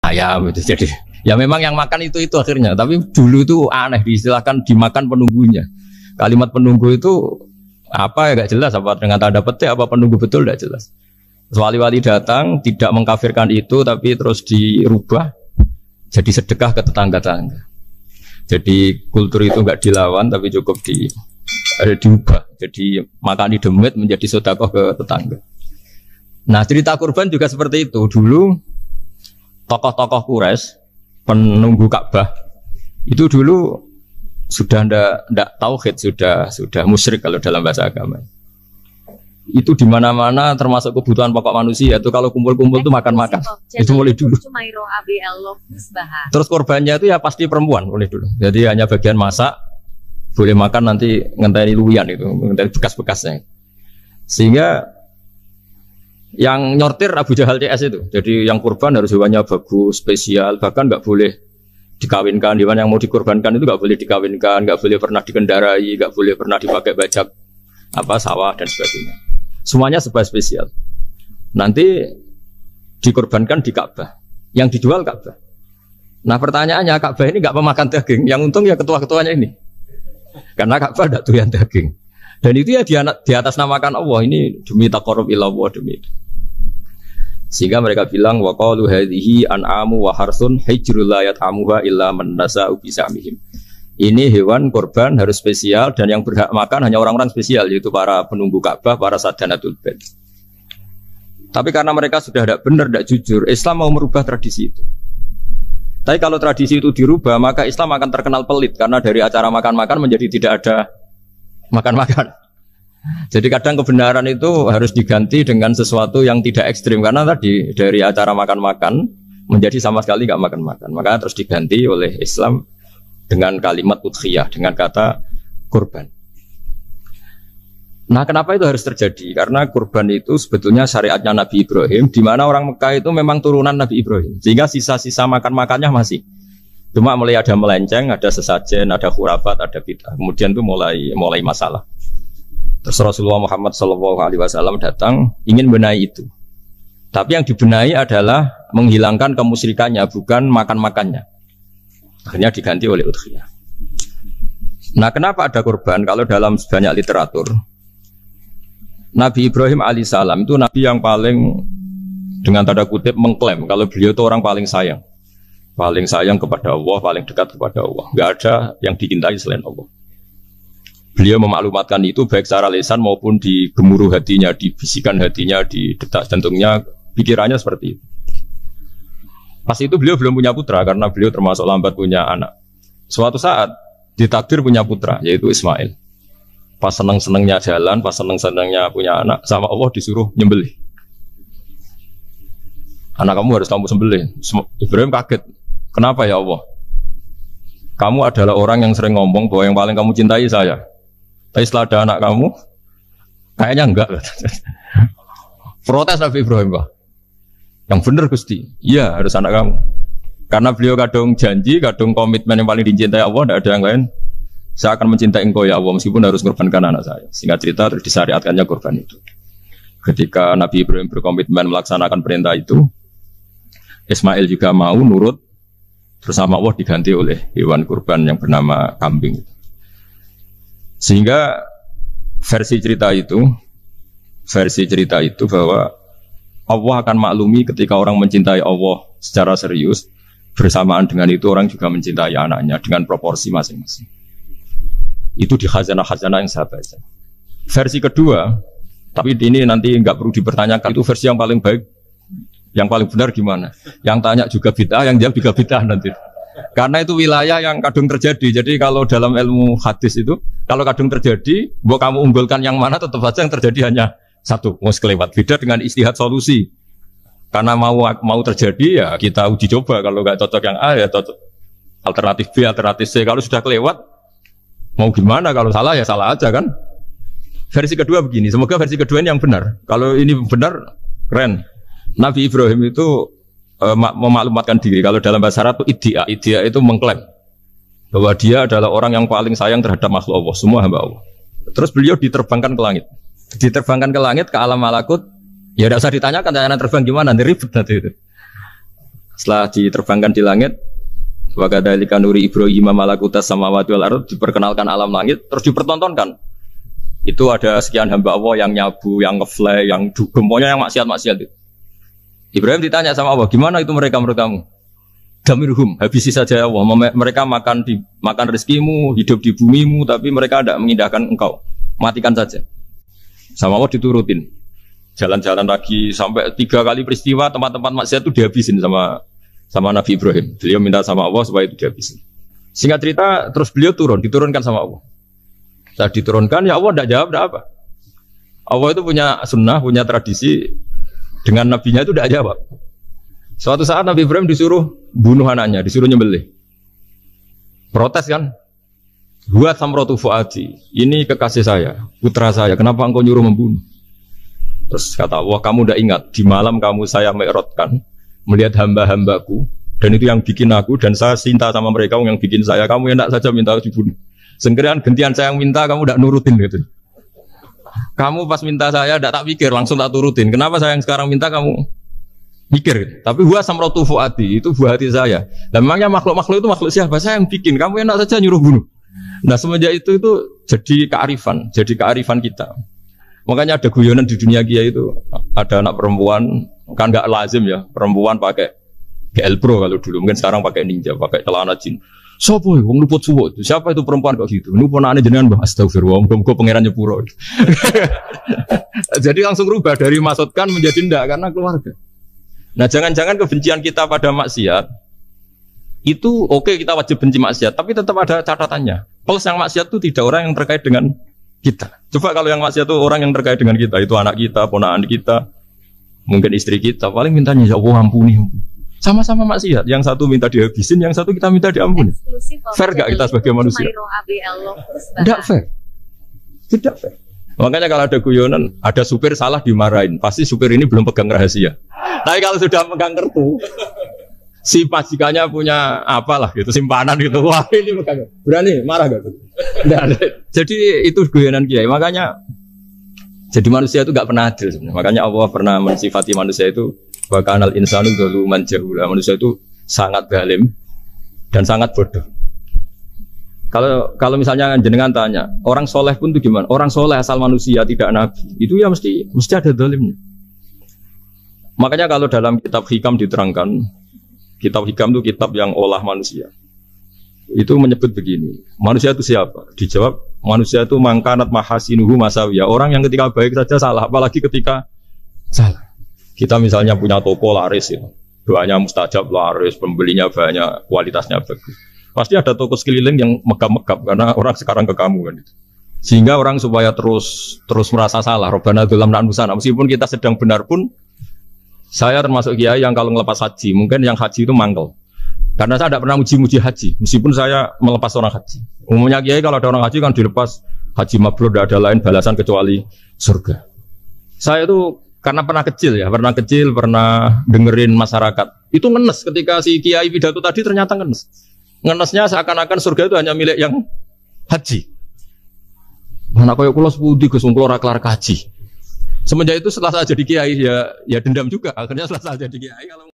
ayam itu. Jadi ya memang yang makan itu akhirnya. Tapi dulu itu aneh diistilahkan dimakan penunggunya. Kalimat penunggu itu apa ya gak jelas, apa dengan tanda petik apa penunggu betul gak jelas. Wali-wali datang tidak mengkafirkan itu tapi terus dirubah jadi sedekah ke tetangga-tetangga. Jadi kultur itu enggak dilawan tapi cukup diubah. Jadi makan di demit menjadi sedekah ke tetangga. Nah, cerita kurban juga seperti itu. Dulu tokoh-tokoh Quraisy penunggu Ka'bah itu dulu sudah ndak tauhid, sudah musyrik kalau dalam bahasa agama. Itu di mana-mana termasuk kebutuhan pokok manusia itu kalau kumpul-kumpul itu makan-makan. Itu mulai dulu. Terus korbannya itu ya pasti perempuan mulai dulu. Jadi hanya bagian masak, boleh makan nanti ngenteni luwian itu, ngenteni bekas-bekasnya. Sehingga yang nyortir Abu Jahal CS itu. Jadi yang kurban harus hewannya bagus, spesial, bahkan nggak boleh dikawinkan. Hewan yang mau dikorbankan itu nggak boleh dikawinkan, nggak boleh pernah dikendarai, nggak boleh pernah dipakai bajak sawah dan sebagainya. Semuanya serba spesial. Nanti dikorbankan di Ka'bah. Yang dijual Ka'bah. Nah pertanyaannya Ka'bah ini nggak pemakan daging. Yang untung ya ketua-ketuanya ini. Karena Ka'bah tidak doyan daging. Dan itu ya di atas namakan Allah. Ini demi taqarrub ila Allah, demi itu. Sehingga mereka bilang wa qalu hadhihi an'amu wa harsun hijrul la yat'amuha illa man nasa'u bisamihim. Ini hewan korban harus spesial dan yang berhak makan hanya orang-orang spesial, yaitu para penunggu Ka'bah, para sadanatul bait. Tapi karena mereka sudah tidak benar, tidak jujur, Islam mau merubah tradisi itu. Tapi kalau tradisi itu dirubah, maka Islam akan terkenal pelit karena dari acara makan-makan menjadi tidak ada makan-makan. Jadi kadang kebenaran itu harus diganti dengan sesuatu yang tidak ekstrim karena tadi dari acara makan-makan menjadi sama sekali nggak makan-makan. Maka terus diganti oleh Islam dengan kalimat udhiyah, dengan kata kurban. Nah, kenapa itu harus terjadi? Karena kurban itu sebetulnya syariatnya Nabi Ibrahim, di mana orang Mekah itu memang turunan Nabi Ibrahim. Sehingga sisa-sisa makan-makannya masih. Cuma mulai ada melenceng, ada sesajen, ada khurafat, ada bid'ah. Kemudian itu mulai masalah. Terus Rasulullah Muhammad SAW datang ingin benahi itu. Tapi yang dibenahi adalah menghilangkan kemusyrikannya, bukan makan-makannya. Akhirnya diganti oleh udhiyah. Nah, kenapa ada kurban? Kalau dalam banyak literatur, Nabi Ibrahim alaihissalam itu Nabi yang paling dengan tanda kutip mengklaim kalau beliau itu orang paling sayang kepada Allah, paling dekat kepada Allah. Nggak ada yang dicintai selain Allah. Beliau memaklumatkan itu baik secara lisan maupun di gemuruh hatinya, di bisikan hatinya, di detak jantungnya, pikirannya seperti itu. Pas itu beliau belum punya putra karena beliau termasuk lambat punya anak. Suatu saat ditakdir punya putra yaitu Ismail. Pas seneng-senengnya jalan, pas seneng-senengnya punya anak, sama Allah disuruh nyembelih. Anak kamu harus kamu sembelih. Ibrahim kaget. Kenapa ya Allah? Kamu adalah orang yang sering ngomong bahwa yang paling kamu cintai saya. Tapi setelah ada anak kamu, kayaknya enggak. Protes Nabi Ibrahim, Pak. Yang benar Gusti, iya harus anak kamu. Karena beliau kadung janji, kadung komitmen yang paling dicintai Allah, tidak ada yang lain. Saya akan mencintai engkau ya Allah, meskipun harus mengorbankan anak saya. Singkat cerita, terus disyariatkannya korban itu. Ketika Nabi Ibrahim berkomitmen melaksanakan perintah itu, Ismail juga mau nurut, terus sama Allah diganti oleh hewan kurban yang bernama kambing. Sehingga versi cerita itu bahwa Allah akan maklumi ketika orang mencintai Allah secara serius, bersamaan dengan itu orang juga mencintai anaknya dengan proporsi masing-masing. Itu di khazanah-khazanah yang saya baca. Versi kedua, tapi ini nanti nggak perlu dipertanyakan, itu versi yang paling baik, yang paling benar gimana? Yang tanya juga bid'ah, yang jawab juga bid'ah nanti. Karena itu wilayah yang kadung terjadi. Jadi kalau dalam ilmu hadis itu, kalau kadung terjadi, buat kamu unggulkan yang mana, tetap saja yang terjadi hanya satu, mau kelewat. Beda dengan istihad solusi. Karena mau terjadi ya kita uji coba. Kalau nggak cocok yang A ya cocok alternatif B, alternatif C. Kalau sudah kelewat, mau gimana? Kalau salah ya salah aja kan. Versi kedua begini. Semoga versi kedua ini yang benar. Kalau ini benar, keren. Nabi Ibrahim itu memaklumatkan diri. Kalau dalam bahasa Arab itu iddia itu mengklaim bahwa dia adalah orang yang paling sayang terhadap makhluk Allah, semua hamba Allah. Terus beliau diterbangkan ke langit. Diterbangkan ke langit, ke alam malakut, ya tidak usah ditanyakan, tanya terbang gimana, nanti ribet nanti itu. Setelah diterbangkan di langit, wa kadzalika nuri Ibrahim malakutas samawati wal ardh, diperkenalkan alam langit, terus dipertontonkan. Itu ada sekian hamba Allah yang nyabu, yang ngefly, yang dugem, pokoknya yang maksiat-maksiat itu. Ibrahim ditanya sama Allah, gimana itu mereka menurut kamu? Damirhum, habisi saja ya Allah. Mereka makan rezekimu, hidup di bumimu, tapi mereka tidak mengindahkan engkau. Matikan saja. Sama Allah diturutin. Jalan-jalan lagi sampai 3 kali peristiwa tempat-tempat maksiat itu dihabisin sama Nabi Ibrahim. Beliau minta sama Allah supaya itu dihabisin. Singkat cerita, terus beliau diturunkan sama Allah. Setelah diturunkan, ya Allah tidak jawab, tidak apa. Allah itu punya sunnah, punya tradisi. Dengan nabinya itu tidak jawab. Suatu saat Nabi Ibrahim disuruh bunuh anaknya, disuruh nyembelih. Protes kan? Huwa samratu fuadi. Ini kekasih saya, putra saya. Kenapa engkau nyuruh membunuh? Terus kata Allah, kamu udah ingat di malam kamu saya mi'rajkan melihat hamba-hambaku dan itu yang bikin aku dan saya cinta sama mereka yang bikin saya. Kamu enak saja minta dibunuh. Sengkirian gantian saya yang minta kamu udah nurutin gitu. Kamu pas minta saya tidak tak pikir langsung tak turutin. Kenapa saya yang sekarang minta kamu mikir, tapi huwa samratu fuadi, itu buah hati saya. Dan memangnya makhluk-makhluk itu makhluk siapa? Saya yang bikin. Kamu enak saja nyuruh bunuh. Nah semenjak itu jadi kearifan kita. Makanya ada guyonan di dunia kia itu, ada anak perempuan, kan nggak lazim ya, perempuan pakai GL Pro kalau dulu, mungkin sekarang pakai Ninja, pakai celana jin. Sopo, wong luput suwo. Siapa itu perempuan kok gitu? Ini ponakane jenengan Mbah, astagfirullah, muga-muga pangeran nyepuro. Jadi langsung rubah dari maksudkan menjadi ndak karena keluarga. Nah jangan-jangan kebencian kita pada maksiat itu oke, kita wajib benci maksiat, tapi tetap ada catatannya. Plus yang maksiat itu tidak orang yang terkait dengan kita. Coba kalau yang maksiat itu orang yang terkait dengan kita, itu anak kita, ponakan kita, mungkin istri kita, paling mintanya ya Allah ampuni. Sama-sama maksiat, yang satu minta dihabisin, yang satu kita minta diampuni. Fair gak kita sebagai manusia? Tidak fair. Tidak fair. Makanya kalau ada guyonan, ada supir salah dimarahin, pasti supir ini belum pegang rahasia. Tapi kalau sudah pegang kartu, si majikannya punya apalah gitu, simpanan gitu, wah ini pegang, berani marah gak tuh? Jadi itu guyonan kiai. Makanya jadi manusia itu gak pernah adil sebenarnya. Makanya Allah pernah mensifati manusia itu wa kanal insanu zaluman jahula. Manusia itu sangat zalim dan sangat bodoh. Kalau misalnya jenengan tanya, orang soleh pun itu gimana? Orang soleh asal manusia tidak nabi, itu ya mesti ada zalimnya. Makanya kalau dalam kitab Hikam diterangkan, kitab Hikam itu kitab yang olah manusia. Itu menyebut begini, manusia itu siapa? Dijawab, manusia itu mangkanat mahasinuhu masawiyah. Orang yang ketika baik saja salah, apalagi ketika salah. Kita misalnya punya toko laris itu, doanya mustajab laris, pembelinya banyak, kualitasnya bagus. Pasti ada toko sekeliling yang megap-megap karena orang sekarang ke kamu kan itu. Sehingga orang supaya terus merasa salah. Rabbana dzalamna anfusana. Meskipun kita sedang benar pun, saya termasuk kiai yang kalau ngelepas haji, mungkin yang haji itu mangkel. Karena saya tidak pernah muji-muji haji, meskipun saya melepas orang haji. Umumnya kiai kalau ada orang haji kan dilepas haji mabrur, tidak ada lain balasan kecuali surga. Saya itu karena pernah kecil, pernah dengerin masyarakat. Itu ngenes ketika si kiai pidato tadi ternyata ngenes. Ngenesnya seakan-akan surga itu hanya milik yang haji. Anak kaya kula sepudi Gus kula ora kelar kaji. Semenjak itu setelah saya jadi kiai ya dendam juga. Akhirnya setelah saya jadi kiai kalau